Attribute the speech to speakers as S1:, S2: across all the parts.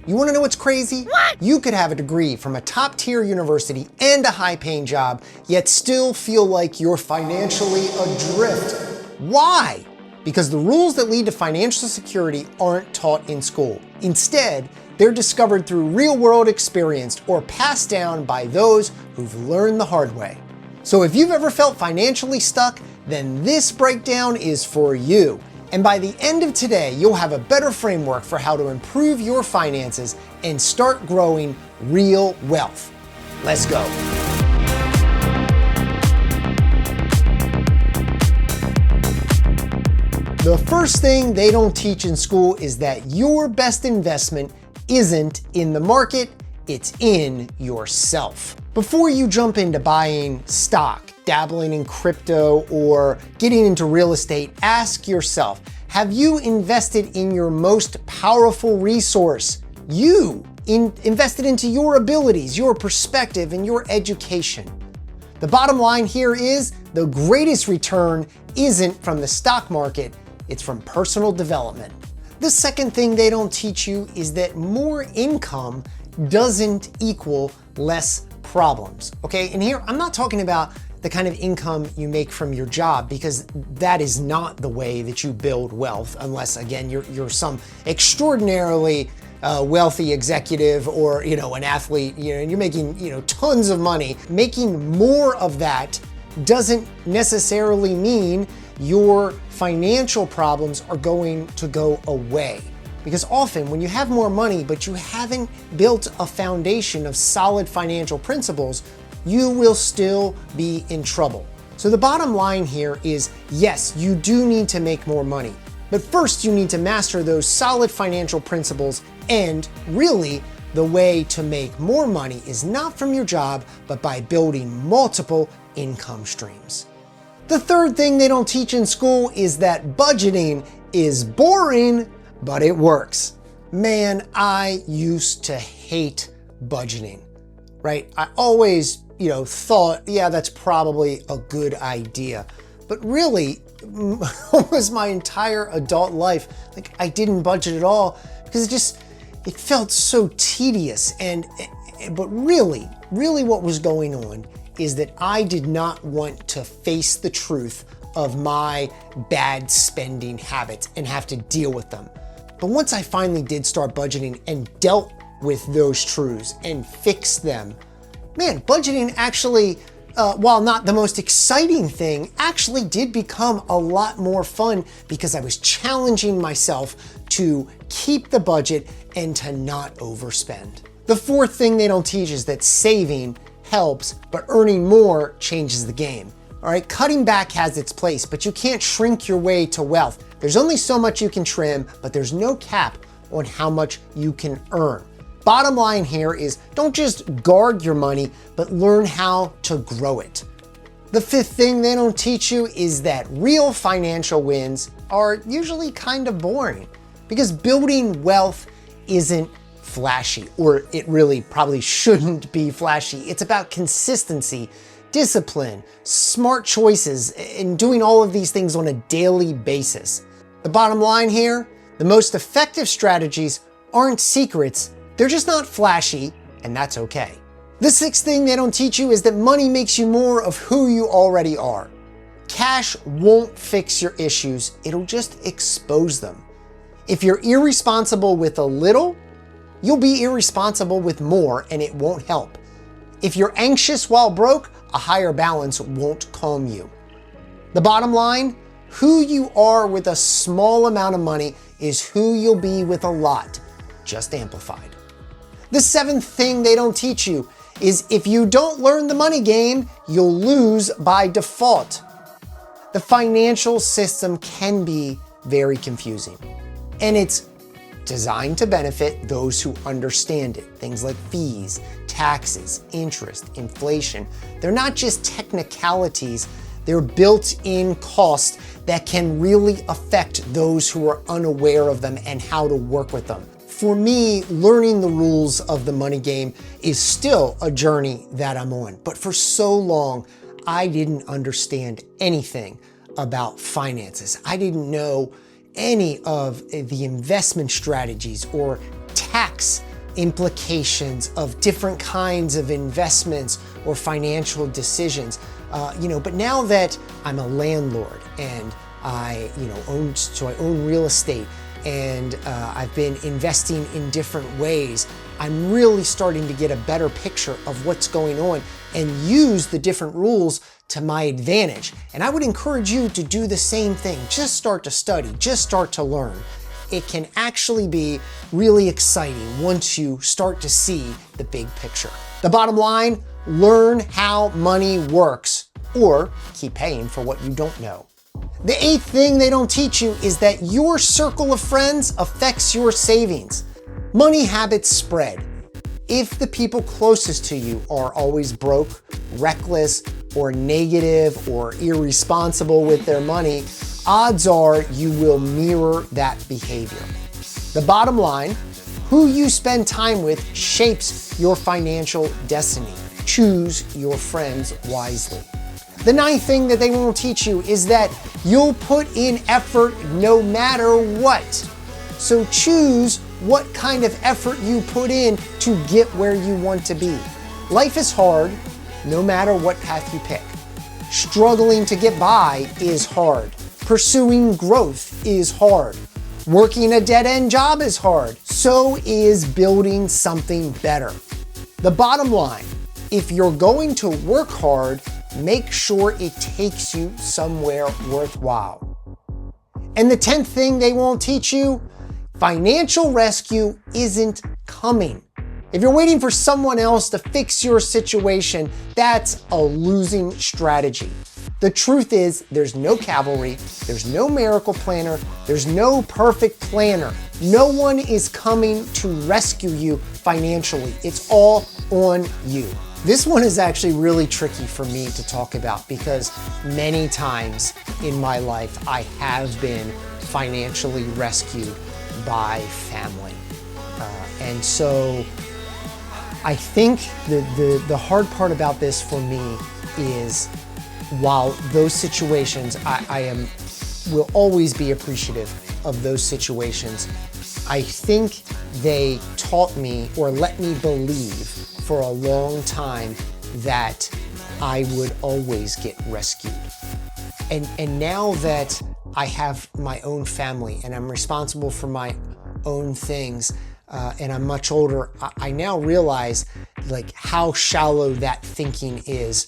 S1: You wanna know what's crazy? What? You could have a degree from a top-tier university and a high-paying job, yet still feel like you're financially adrift. Why? Because the rules that lead to financial security aren't taught in school. Instead, they're discovered through real-world experience or passed down by those who've learned the hard way. So if you've ever felt financially stuck, then this breakdown is for you. And by the end of today, you'll have a better framework for how to improve your finances and start growing real wealth. Let's go. The first thing they don't teach in school is that your best investment isn't in the market, it's in yourself. Before you jump into buying stock, dabbling in crypto, or getting into real estate, ask yourself, have you invested in your most powerful resource? You invested into your abilities, your perspective, and your education. The bottom line here is the greatest return isn't from the stock market, it's from personal development. The second thing they don't teach you is that more income doesn't equal less problems, okay? And here, I'm not talking about the kind of income you make from your job, because that is not the way that you build wealth, unless, again, you're some extraordinarily wealthy executive or, an athlete, and you're making, tons of money. Making more of that doesn't necessarily mean your financial problems are going to go away. Because often when you have more money, but you haven't built a foundation of solid financial principles, you will still be in trouble. So the bottom line here is, yes, you do need to make more money, but first you need to master those solid financial principles, and really the way to make more money is not from your job, but by building multiple income streams. The third thing they don't teach in school is that budgeting is boring, but it works. Man, I used to hate budgeting, right? I always, thought, yeah, that's probably a good idea. But really, almost my entire adult life, I didn't budget at all because it felt so tedious. But really what was going on is that I did not want to face the truth of my bad spending habits and have to deal with them. But once I finally did start budgeting and dealt with those truths and fixed them, man, budgeting actually, while not the most exciting thing, actually did become a lot more fun because I was challenging myself to keep the budget and to not overspend. The fourth thing they don't teach is that saving helps, but earning more changes the game. All right, cutting back has its place, but you can't shrink your way to wealth. There's only so much you can trim, but there's no cap on how much you can earn. Bottom line here is don't just guard your money, but learn how to grow it. The fifth thing they don't teach you is that real financial wins are usually kind of boring, because building wealth isn't flashy, or it really probably shouldn't be flashy. It's about consistency, discipline, smart choices, and doing all of these things on a daily basis. The bottom line here, the most effective strategies aren't secrets, they're just not flashy, and that's okay. The sixth thing they don't teach you is that money makes you more of who you already are. Cash won't fix your issues, it'll just expose them. If you're irresponsible with a little, you'll be irresponsible with more, and it won't help. If you're anxious while broke, a higher balance won't calm you. The bottom line, who you are with a small amount of money is who you'll be with a lot, just amplified. The seventh thing they don't teach you is if you don't learn the money game, you'll lose by default. The financial system can be very confusing, and it's designed to benefit those who understand it. Things like fees, taxes, interest, inflation. They're not just technicalities, they're built-in costs that can really affect those who are unaware of them and how to work with them. For me, learning the rules of the money game is still a journey that I'm on. But for so long, I didn't understand anything about finances. I didn't know any of the investment strategies or tax implications of different kinds of investments or financial decisions. But now that I'm a landlord and I own real estate, and I've been investing in different ways, I'm really starting to get a better picture of what's going on and use the different rules to my advantage. And I would encourage you to do the same thing. Just start to study, just start to learn. It can actually be really exciting once you start to see the big picture. The bottom line, learn how money works, or keep paying for what you don't know. The 8th thing they don't teach you is that your circle of friends affects your savings. Money habits spread. If the people closest to you are always broke, reckless, or negative, or irresponsible with their money, odds are you will mirror that behavior. The bottom line, who you spend time with shapes your financial destiny. Choose your friends wisely. The 9th thing that they won't teach you is that you'll put in effort no matter what. So choose what kind of effort you put in to get where you want to be. Life is hard, no matter what path you pick. Struggling to get by is hard. Pursuing growth is hard. Working a dead-end job is hard. So is building something better. The bottom line, if you're going to work hard, make sure it takes you somewhere worthwhile. And the 10th thing they won't teach you, financial rescue isn't coming. If you're waiting for someone else to fix your situation, that's a losing strategy. The truth is, there's no cavalry, there's no miracle planner, there's no perfect planner. No one is coming to rescue you financially. It's all on you. This one is actually really tricky for me to talk about because many times in my life I have been financially rescued by family. And so I think the hard part about this for me is while those situations, I will always be appreciative of those situations, I think they taught me or let me believe for a long time that I would always get rescued. And now that I have my own family and I'm responsible for my own things, and I'm much older, I now realize like how shallow that thinking is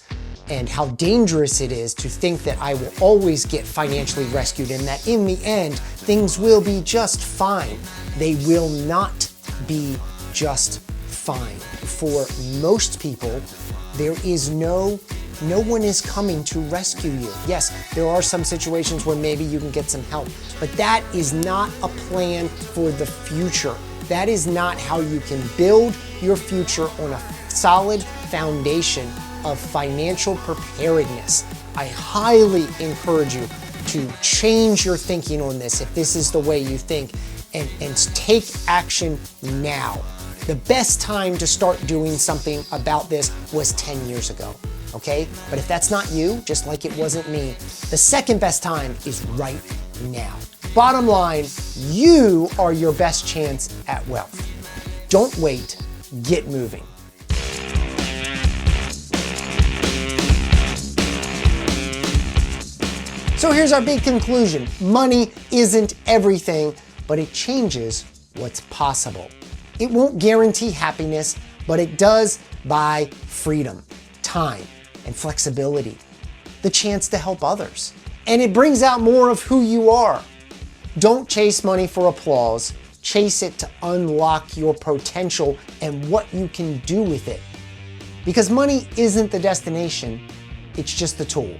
S1: and how dangerous it is to think that I will always get financially rescued and that in the end, things will be just fine. They will not be just fine. For most people, there is no one is coming to rescue you. Yes, there are some situations where maybe you can get some help, but that is not a plan for the future. That is not how you can build your future on a solid foundation of financial preparedness. I highly encourage you to change your thinking on this if this is the way you think and take action now. The best time to start doing something about this was 10 years ago, okay? But if that's not you, just like it wasn't me, the second best time is right now. Bottom line, you are your best chance at wealth. Don't wait, get moving. So here's our big conclusion. Money isn't everything, but it changes what's possible. It won't guarantee happiness, but it does buy freedom, time, and flexibility, the chance to help others. And it brings out more of who you are. Don't chase money for applause. Chase it to unlock your potential and what you can do with it. Because money isn't the destination, it's just the tool.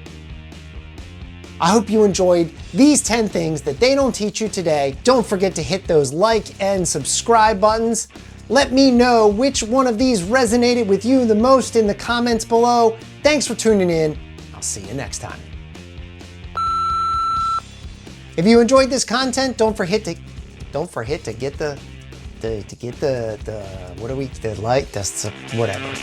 S1: I hope you enjoyed these 10 things that they don't teach you today. Don't forget to hit those like and subscribe buttons. Let me know which one of these resonated with you the most in the comments below. Thanks for tuning in. I'll see you next time. If you enjoyed this content, don't forget to get the whatever.